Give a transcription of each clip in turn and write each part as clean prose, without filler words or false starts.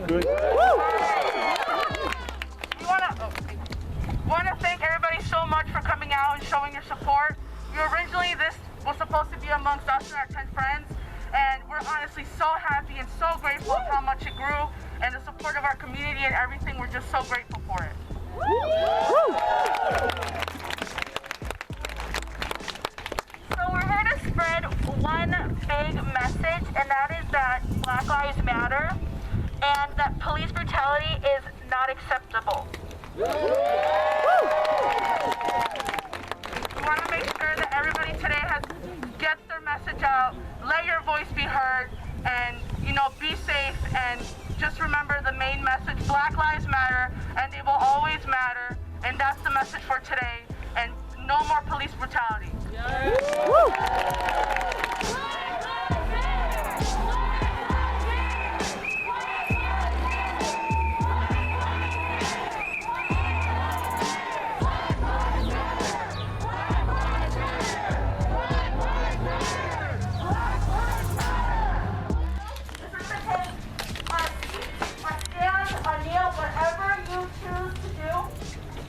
Good. We want to thank everybody so much for coming out and showing your support. Originally, this was supposed to be amongst us and our 10 friends, and we're honestly so happy and so grateful of how much it grew and the support of our community and everything. We're just so grateful for it. So we're here to spread one big message, and that is that Black Lives Matter and that police brutality is not acceptable. We want to make sure that everybody today gets their message out, let your voice be heard, and be safe, and just remember the main message: Black Lives Matter, and they will always matter, and that's the message for today, and no more police brutality.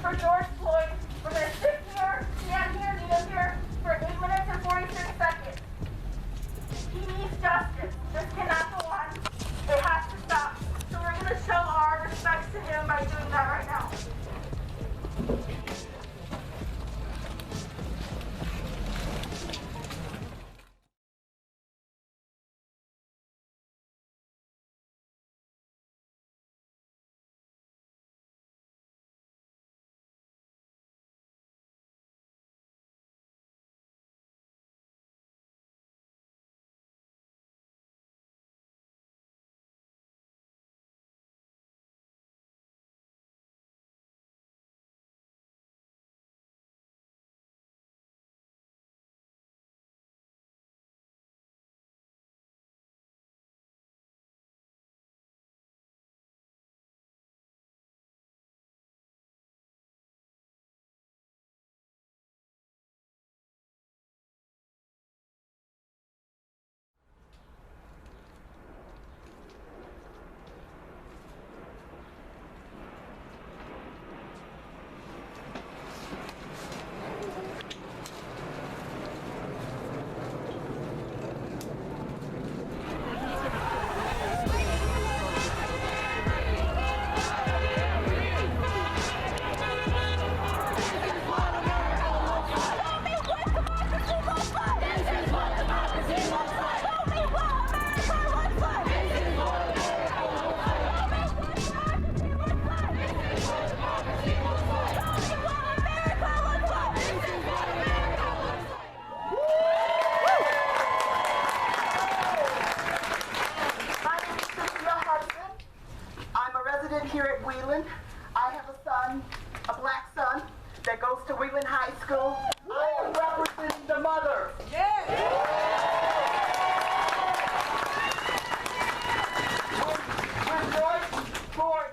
For George Floyd, we're going to sit here, stand here, kneel here for 8 minutes and 46 seconds. He needs justice. This cannot go on. It has to stop. So we're going to show our respects to him by doing that right now. Here at Wheeling. I have a son, a black son, that goes to Wheeling High School. I am representing the mother. When George Floyd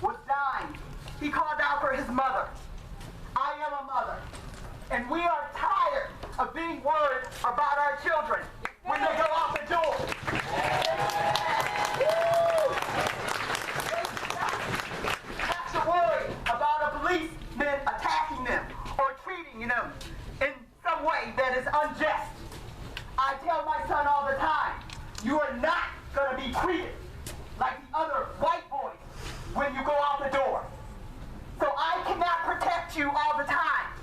was dying, he called out for his mother. I am a mother, and we are tired of being worried about our children when they go out the door. Policemen attacking them or treating them in some way that is unjust. I tell my son all the time, you are not going to be treated like the other white boys when you go out the door. So I cannot protect you all the time,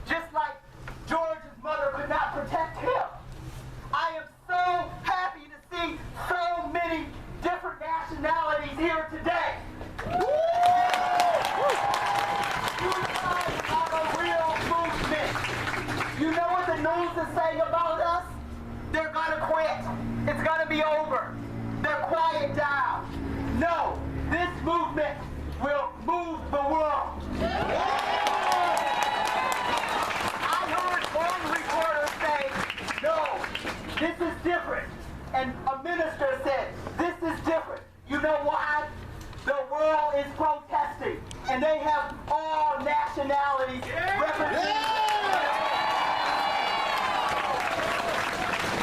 just like George's mother could not protect him. I am so happy to see so many different nationalities here today. You know what the news is saying about us? They're gonna quit. It's gonna be over. They're quiet down. No, this movement will move the world. I heard one reporter say, no, this is different. And a minister said, this is different. You know why? The world is protesting, and they have all nationalities represented.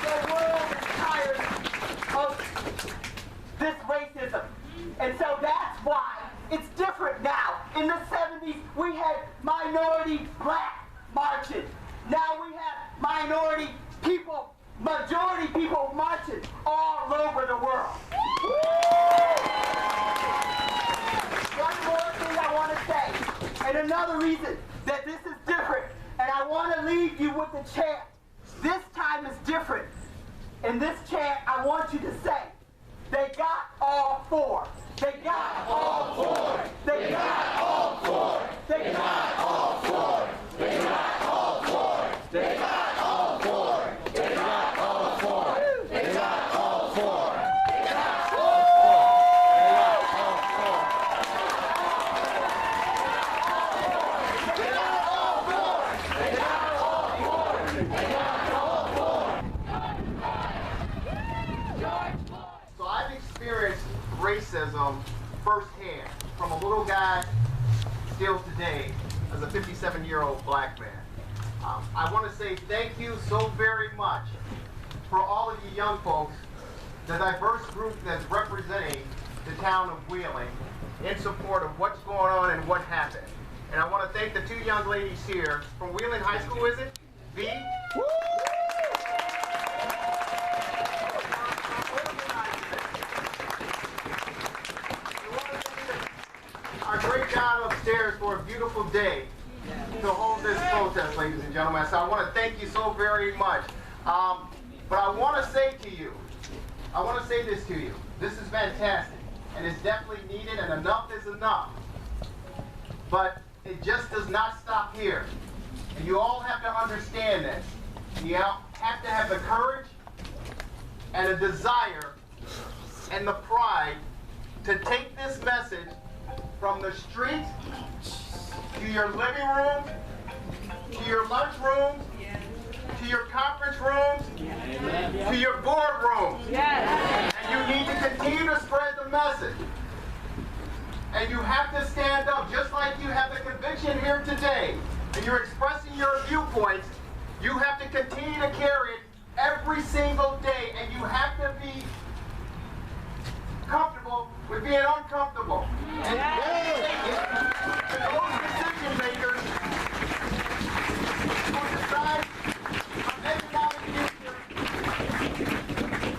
The world is tired of this racism. And so that's why it's different now. In the 70s, we had minority black marching. Now we have minority people, majority people marching all over the world. One more thing I want to say, and another reason that this is different, and I want to leave you with the chant. This time is different. In this chant, I want you to say, they got all four. They got all four. They got all four. They got all four. They got all four. They got all four. They got all four. They got all four. They got all So I've experienced racism firsthand from a little guy still today as a 57-year-old black man. I want to say thank you so very much for all of you young folks, the diverse group that's representing the town of Wheeling in support of what's going on and what happened. And I want to thank the two young ladies here from Wheeling High School, is it? V? Our great job upstairs for a beautiful day to hold this protest, ladies and gentlemen. So I want to thank you so very much. But I want to say to you, I want to say this to you. This is fantastic, and it's definitely needed, and enough is enough. But it just does not stop here. And you all have to understand this. You have to have the courage and a desire and the pride to take this message from the street to your living room, to your lunch rooms, to your conference rooms, to your board rooms. And you need to continue to spread the message. And you have to stand up, just like you have the conviction here today, and you're expressing your viewpoints. You have to continue to carry it every single day, and you have to be comfortable with being uncomfortable. And those decision makers who decide our economic future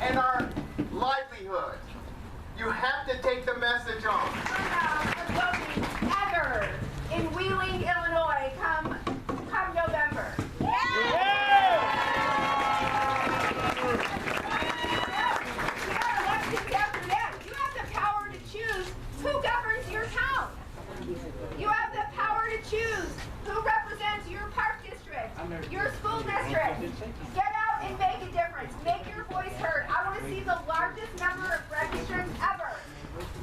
and our livelihood, you have to take the message on. Ever in Wheeling, Illinois, come November. Who governs your town? You have the power to choose who represents your park district, your school district. Get out and make a difference. Make your voice heard. I want to see the largest number of registrants ever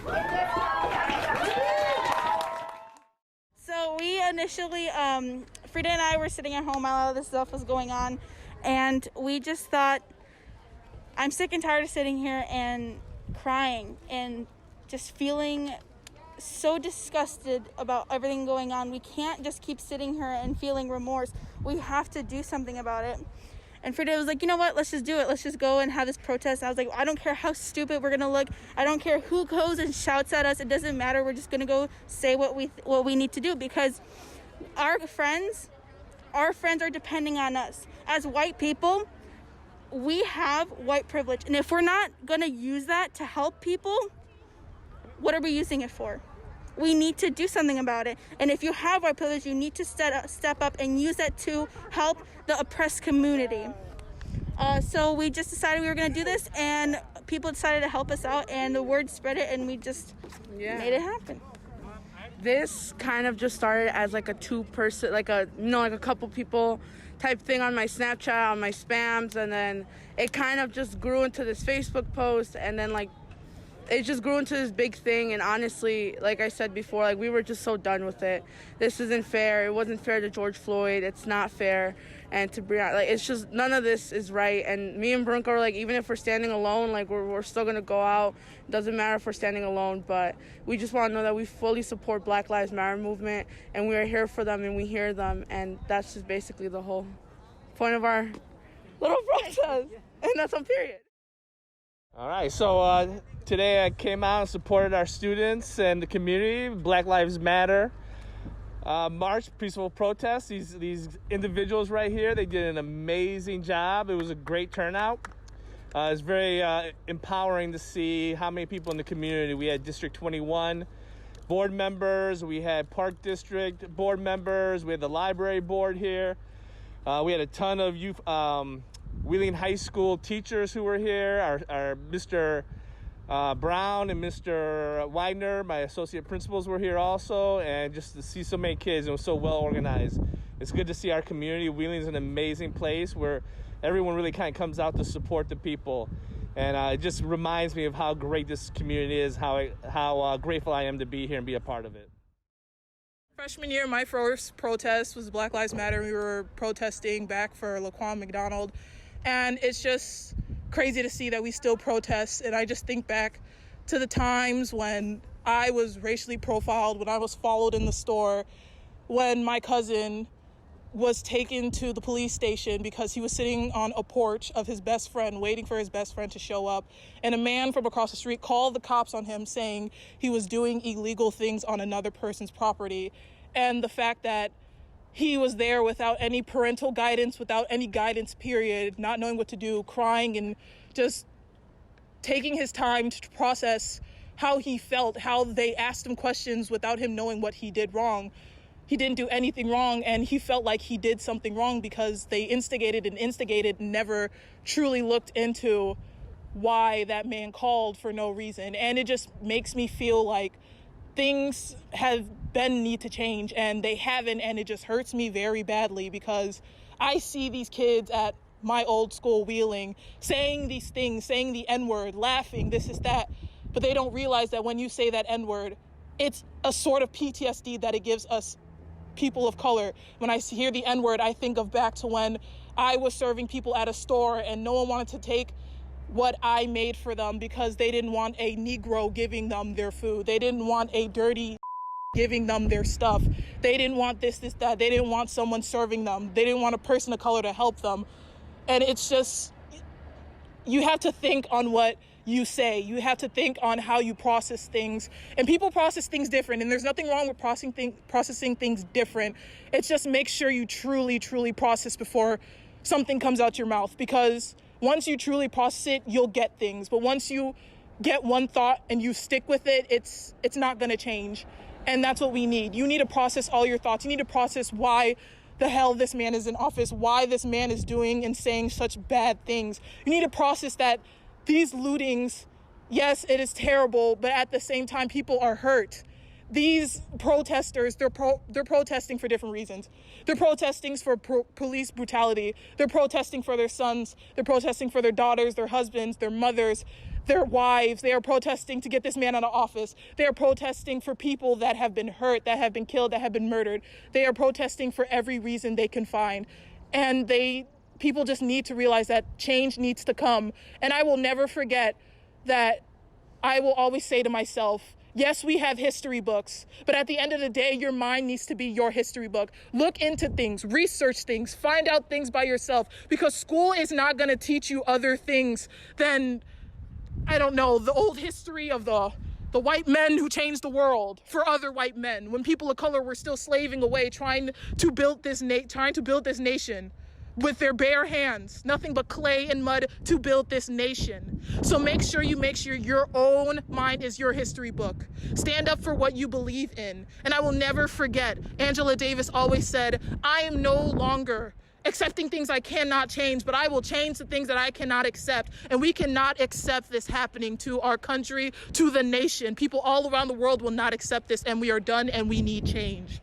in this town. So we initially, Frida and I were sitting at home while all this stuff was going on, and we just thought, I'm sick and tired of sitting here and crying and just feeling so disgusted about everything going on. We can't just keep sitting here and feeling remorse. We have to do something about it. And Frida was like, you know what, let's just do it. Let's just go and have this protest. I was like, I don't care how stupid we're gonna look. I don't care who goes and shouts at us. It doesn't matter. We're just gonna go say what we need to do, because our friends are depending on us. As white people, we have white privilege. And if we're not gonna use that to help people, what are we using it for? We need to do something about it. And if you have white privilege, you need to step up and use that to help the oppressed community. So we just decided we were going to do this, and people decided to help us out, and the word spread it, and we just made it happen. This kind of just started as like a two-person, like a couple people type thing on my Snapchat, on my spams, and then it kind of just grew into this Facebook post, and then it just grew into this big thing. And honestly, like I said before, we were just so done with it. This isn't fair. It wasn't fair to George Floyd. It's not fair. And to Breonna, it's just, none of this is right. And me and Brunko are even if we're standing alone, we're still going to go out. It doesn't matter if we're standing alone, but we just want to know that we fully support Black Lives Matter movement, and we are here for them, and we hear them. And that's just basically the whole point of our little protest. And that's on period. All right, so today I came out and supported our students and the community, Black Lives Matter march, peaceful protest. These individuals right here, they did an amazing job. It was a great turnout. It's very empowering to see how many people in the community. We had District 21 board members, we had Park District board members, we had the library board here. We had a ton of youth, Wheeling High School teachers who were here. Our Mr. Brown and Mr. Wagner, my associate principals, were here also, and just to see so many kids, it was so well organized. It's good to see our community. Wheeling is an amazing place where everyone really kind of comes out to support the people, and it just reminds me of how great this community is, how grateful I am to be here and be a part of it. Freshman year, my first protest was Black Lives Matter. We were protesting back for Laquan McDonald, and it's just crazy to see that we still protest. And I just think back to the times when I was racially profiled, when I was followed in the store, when my cousin was taken to the police station because he was sitting on a porch of his best friend, waiting for his best friend to show up. And a man from across the street called the cops on him, saying he was doing illegal things on another person's property. And the fact that he was there without any parental guidance, without any guidance, period, not knowing what to do, crying and just taking his time to process how he felt, how they asked him questions without him knowing what he did wrong. He didn't do anything wrong, and he felt like he did something wrong because they instigated and never truly looked into why that man called for no reason. And it just makes me feel like things need to change, and they haven't, and it just hurts me very badly because I see these kids at my old school, Wheeling, saying these things, saying the N-word, laughing, this is that, but they don't realize that when you say that N-word, it's a sort of PTSD that it gives us people of color. When I hear the N-word, I think of back to when I was serving people at a store and no one wanted to take what I made for them because they didn't want a Negro giving them their food. They didn't want a dirty giving them their stuff. They didn't want this, that. They didn't want someone serving them. They didn't want a person of color to help them. And it's just, you have to think on what you say. You have to think on how you process things. And people process things different, and there's nothing wrong with processing things different. It's just make sure you truly, truly process before something comes out your mouth, because once you truly process it, you'll get things. But once you get one thought and you stick with it, it's not gonna change. And that's what we need. You need to process all your thoughts. You need to process why the hell this man is in office, why this man is doing and saying such bad things. You need to process that these lootings, yes, it is terrible, but at the same time, people are hurt. These protesters, they're protesting for different reasons. They're protesting for police brutality. They're protesting for their sons. They're protesting for their daughters, their husbands, their mothers, their wives. They are protesting to get this man out of office. They are protesting for people that have been hurt, that have been killed, that have been murdered. They are protesting for every reason they can find. And people just need to realize that change needs to come. And I will never forget that. I will always say to myself, yes, we have history books, but at the end of the day, your mind needs to be your history book. Look into things, research things, find out things by yourself, because school is not going to teach you other things than, I don't know, the old history of the white men who changed the world for other white men, when people of color were still slaving away, trying to build this nation with their bare hands, nothing but clay and mud to build this nation. So make sure your own mind is your history book. Stand up for what you believe in. And I will never forget, Angela Davis always said, I am no longer accepting things I cannot change, but I will change the things that I cannot accept. And we cannot accept this happening to our country, to the nation. People all around the world will not accept this, and we are done, and we need change.